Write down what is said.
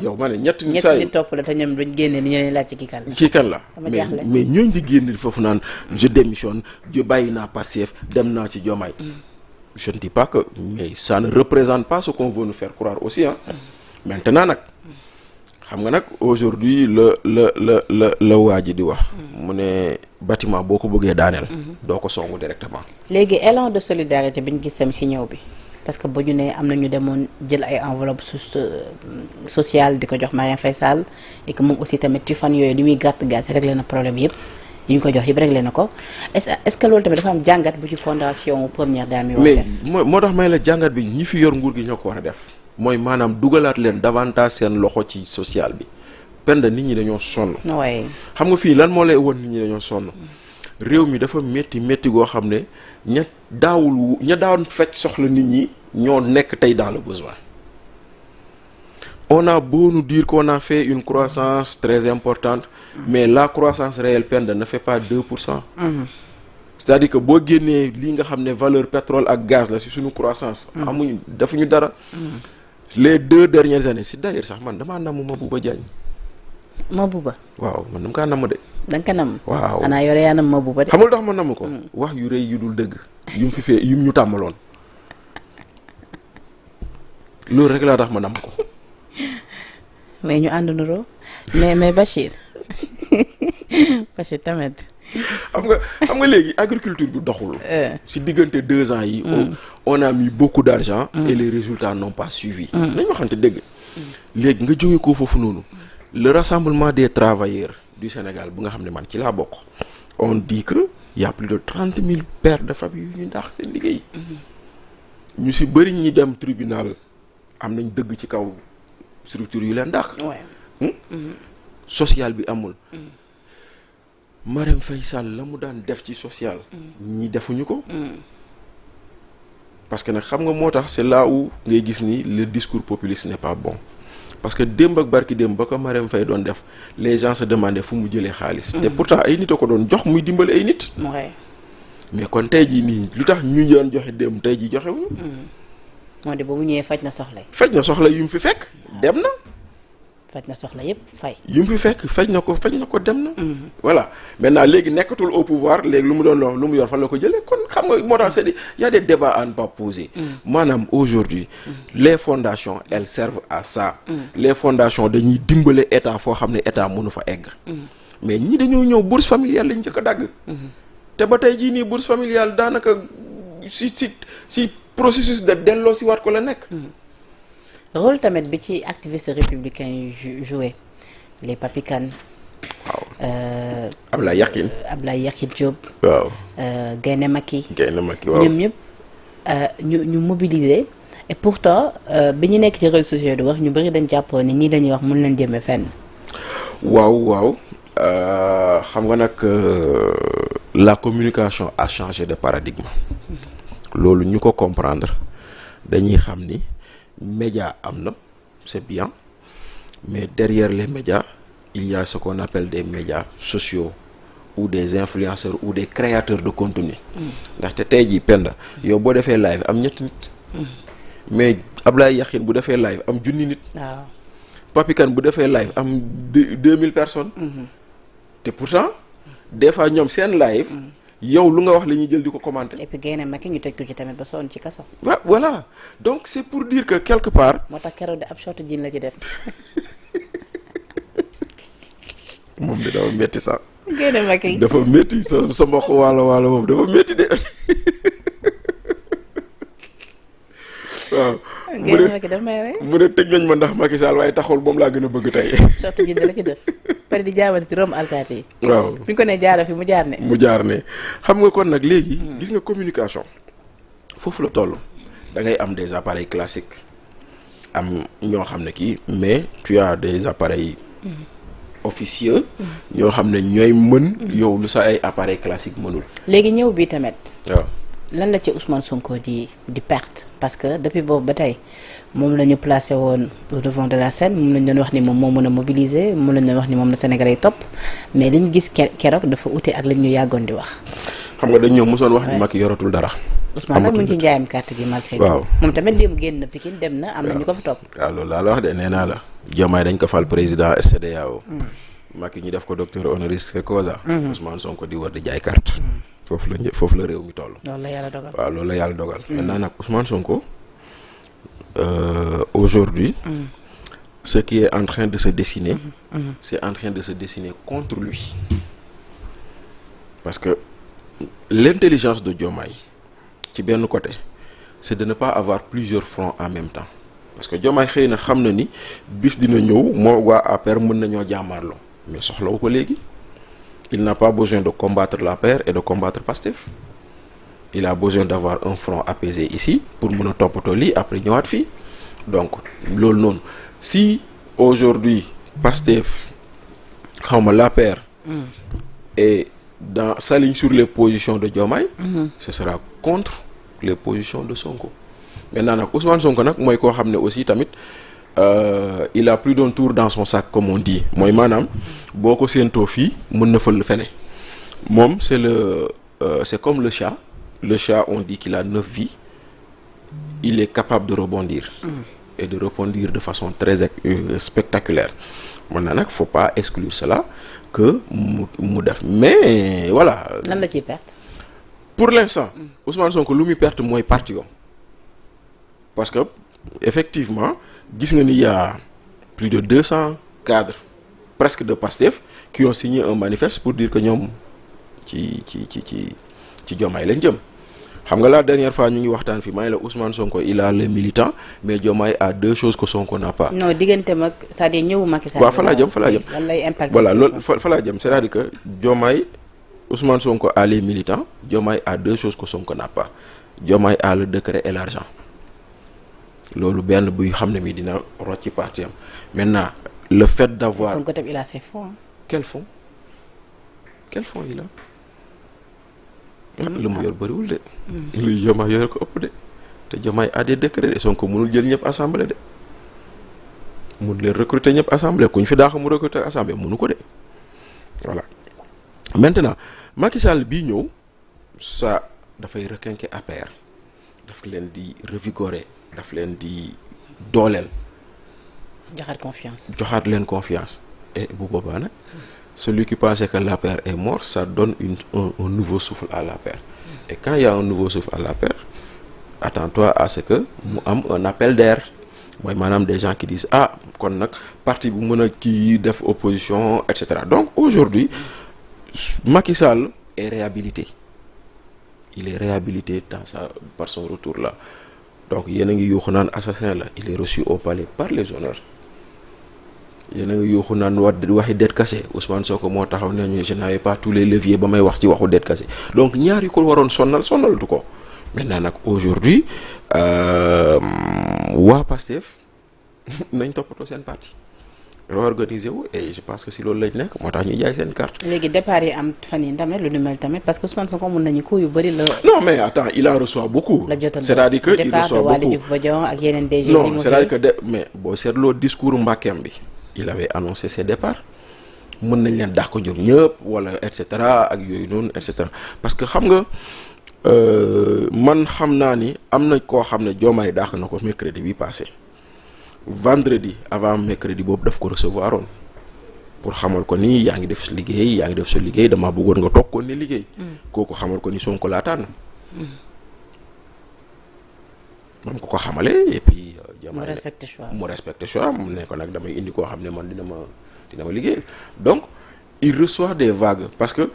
yow ma ne ñett nit ñett nit topp la te ñoom duñ génne ni ñeneen laaj ci kii kan la. kii kan la mais ñooñ di génn foofu naan je démissionne je bàyyi naa Pastef dem naa ci Diomaye. Je ne dis pas que mais ça ne représente pas ce qu'on veut nous faire croire aussi maintenant nag xam nga nag aujourd'hui la waa ji di wax. mu ne bâtiment boo ko bëggee daaneel. doo ko songu directement. léegi élan de solidarité bi ñu gis tam si ñëw bi. parce que bu ñu nee am na ñu demoon jël ay enveloppe sociale di ko jox Marième Faye Sall et que moom aussi tamit ci fan yooyu li muy gàtt réglé na problème yëpp yi ñu ko jox yëpp réglé na ko est-ce que loolu tamit dafa am jàngat bu ci fondation première dame yi war def mais moo tax may la jàngat bi ñi fi yor nguur gi ñoo ko war a def mooy maanaam dugalaat leen davantage seen loxo ci social bi penda nit ñi dañoo sonn waaye xam nga fii lan moo lay won nit ñi dañoo sonn réew mi dafa métti goo xam ne ña daan fecc soxla nit ñi ñoo nekk tey dans le besoin. On a beau nous dire qu'on a fait une croissance très importante mais la croissance réelle Penda ne fait pas 2%. C'est-à-dire que boo génnee li nga xam ne valeur pétrole ak gaz la ci suñu croissance amuñu defuñu dara. Les 2 dernières années si d'ailleurs sax man damaa namm Mabouba Diagne. Mabouba waaw man dama kaa namm de. da nga ko namm. waaw xanaa yore yaa namm Mabouba de. xamul tax ma namm ko. wax yu rëy yu dul dëgg. yum fi fee yum ñu tàmmaloon. loolu rek laa tax ma namm ko. mais ñu ànd nuroo mais Bachir Bachir tamit. xam nga léegi agriculture bi doxul. si diggante 2 ans yi. on a mis beaucoup d'argent. et les résultats n'ont pas suivi. nañ waxante dëgg. léegi nga jógee ko foofu noonu. le rassemblement des travailleurs du Sénégal bu nga xam ne man ci laa bokk. on dit que y a plus de 30 000 pères de famille yu ñu ndax seen liggéey. ñu si bëri ñi dem tribunal am nañ dëgg ci kaw structure yu leen ndax. social bi amul. Marième Faye Sall la mu daan def ci social. ñi defuñu ko. parce que nag xam nga moo tax c'est là où ngay gis ni le discours populiste n'est pas bon. parce que démb ak barki démb ba ko Marième Faye doon def les gens se demandaient fu mu jëlee xaalis. te pourtant ay nit a ko doon jox muy dimbali ay nit. mais kon tey jii nii lu tax ñu doon joxe démb tey jii joxewuñu. moo de ba mu ñëwee faj na soxla. faj na soxla yu mu fi fekk dem na. faj na soxla yëpp fay. yu mu fi fekk faj na ko dem na. voilà maintenant léegi nekkatul au pouvoir léegi lu mu doon loo lu mu yor fan la ko jëlee kon xam nga moo tax c'est y a des débats à ne pas poser. maanaam aujourd'hui les fondations elles servent à ça. les fondations dañuy dimbale état foo xam ne état mënu fa egg. mais ñi dañoo ñëw bourse familiale lañ njëkk a dagg. te ba tey jii nii bourse familiale daanaka si processus de delloo si waat ko la nekk. rôle tamit bi ci activistes républicains yi joué les Papi Kane. waaw Ablaye Yakhine Diop. waaw Gaynde Macky waaw ñoom ñëpp ñu mobiliser et pourtant bi ñu nekk ci réseaux sociaux di wax ñu bëri dañ jàppoon ni ñii dañuy wax mun leen jëmee fenn. waaw xam nga nag la communication a changé de paradigme. loolu ñu ko comprendre dañuy xam ni média am na c'est bien mais derrière les médias il y a ce qu'on appelle des médias sociaux ou des influenceurs ou des créateurs de contenu. ndaxte tey jii Penda yow boo defee live am 7 nit. mais Ablaye Yakhine bu defee live am 1000 nit. waaw Papi Kane bu defee live am 2000 personnes. te pourtant des fois ñoom seen live. yow lu nga wax la ñuy jël di ko commenter. et puis Gaynde Macky ñu tëj ko ci tamit ba sonn ci kaso. waaw voilà donc c'est pour dire que quelque part. moo tax keroog de ab short jean la ci def. moom de dafa métti sax. Gaynde Macky dafa métti sa mbokk waalo moom dafa métti de. waaw. Gaynde Macky daf may rey. mu ne tëj nañ ma ndax Macky Sall waaye taxul moom laa gën a bëgg tey. short jean la ci def. pare di jaabati ci Rome alkaati yi. waaw fi ñu ko nee jaara fi mu jaar ne. xam nga kon nag léegi. gis nga communication foofu la toll. da ngay am des appareils classiques am ñoo xam ne kii mais tu as des appareils officieux. ñoo xam ne ñooy mën. yow lu sa ay appareils classiques mënul. léegi ñëw bi tamit. waaw lan la ci Ousmane Sonko di perte parce que depuis boobu ba tey moom la ñu placé woon au devant de la scène moom lañ doon wax ni moom moo mën a mobiliser moom lañ doon wax ni moom la Sénégalais yi topp mais liñ gis keroog dafa ute ak lañ ñu yàggoon di wax. xam nga dañ ñëw mosoon wax ni Macky yoratul dara. Ousmane nag mu ngi ci njaayam carte gi malgré waaw moom tamit démb génn na Pikine dem na am na ñu ko fa topp. waaw loolu laa la wax de nee naa la Diomaye dañ ko fal président CEDEAO Macky ñu def ko docteur honoris causa Ousmane Sonko di war di jaay carte foofu la réew mi toll. loolu la yàlla dogal waaw loolu la yàlla dogal. maintenant nag Ousmane Sonko aujourd'hui ce qui est en train de se dessiner c'est en train de se dessiner contre lui parce que l'intelligence de Diomaye ci benn côté c'est de ne pas avoir plusieurs fronts en même temps parce que Diomaye xëy na xam na ni bis dina ñëw moo waa APR mën nañoo jàmmaarloo mais soxlawu ko léegi il n'a pas besoin de combattre l'APR et de combattre Pastef il a besoin d'avoir un front apaisé ici pour mën a toppatoo lii après ñëwaat fii donc loolu noonu si aujourd'hui Pastef xawma l'APR et s'aligne sur les positions de Diomaye ce sera contre les positions de Sonko maintenant nag Ousmane Sonko nag mooy koo xam ne aussi tamit il a plus d'un tour dans son sac comme on dit mooy maanaam boo ko séentoo fii mën na fël fene moom c'est comme le chat on dit qu'il a 9 vies il est capable de rebondir et de rebondir de façon très spectaculaire maintenant nag faut pas exclure cela que mu def mais voilà. lan la ciy perte. pour l'instant Ousmane Sonko lu muy perte mooy parti yoon parce que effectivement gis nga ni y a plus de 200 cadres presque de Pastef qui ont signé un manifeste pour dire que ñoom ci Diomaye lañ jëm xam nga la dernière fois ñu ngi waxtaan fi maa ngi la Ousmane Sonko il a les militants mais Diomaye a 2 choses que Sonko n'a pas. non diggante mag c'est-à-dire ñëwu Macky Sall. waaw fa laa jëm lan lay impact. voilà loolu fa laa jëm c'est-à-dire que Diomaye Ousmane Sonko a les militants Diomaye a 2 choses que Sonko n'a pas Diomaye a le décret et l'argent loolu benn buy xam ne mi dina rocc ci parti am maintenant le fait d'avoir. Sonko tam il a ses fonds. Quel fonds il a. lu mu yor bëriwul de. lu Diomaye yor ko ëpp de te Diomaye a des décrets de Sonko mënul jël ñëpp assemblée de mun leen recruter ñëpp assemblée kuñ fi daax mu recruter assemblée mënu ko de voilà. maintenant Macky Sall bii ñëw ça dafay requinquer APR daf leen di revigorer daf leen di dooleel. joxaat leen confiance et bu boobaa nag. Celui qui pensait que l'APR est mort, ça donne un nouveau souffle à l'APR. Et quand il y a un nouveau souffle à l'APR, attends-toi à ce que mu am un appel d'air. mooy maanaam des gens qui disent ah kon nag parti bu mën a kii def opposition et cetera donc aujourd'hui Macky Sall est réhabilité. Il est réhabilité par son retour là. Donc yéen a ngi yuuxu naan assassin la il est reçu au palais par les honneurs. yéen a ngi yuuxu naan waxi dette cassée Ousmane Sonko moo taxaw ne ñu je n'avais pas tous les leviers ba may wax ci waxu dette cassée donc ñaar yu ko waroon sonnalatu ko maintenant nag aujourd'hui waa Pastef nañ toppatoo seen parti réorganiser wu et je pense que si loolu lañ nekk moo tax ñuy jaay seen carte. léegi départ yi am fan yii tamit lu ni mel tamit parce que Ousmane Sonko mun nañu ko yu bëri la. non mais attends il en reçoit beaucoup. la jotal c'est-à-dire que il reçoit beaucoup Waly Diouf Bodian ak yeneen DG. non c'est-à-dire que mais boo seetloo discours Mbakkeem bi. il avait annoncé ses départs mën nañ leen dàq ko ñoom ñëpp wala et cetera ak yooyu noonu et cetera parce que xam nga man xam naa ni am na koo xam ne Diomaye dàq na ko mercredi bi passé vendredi avant mercredi boobu daf ko recevoir oon pour xamal ko ni yaa ngi def sa liggéey dama bëggoon nga toog ko ni liggéey. kooku xamal ko ni Sonko laa tànn. moom ko xamale et puis. mu respecté choix mu ne ko nag damay indi koo xam ne man dina ma liggéey donc il reçoit des vagues parce que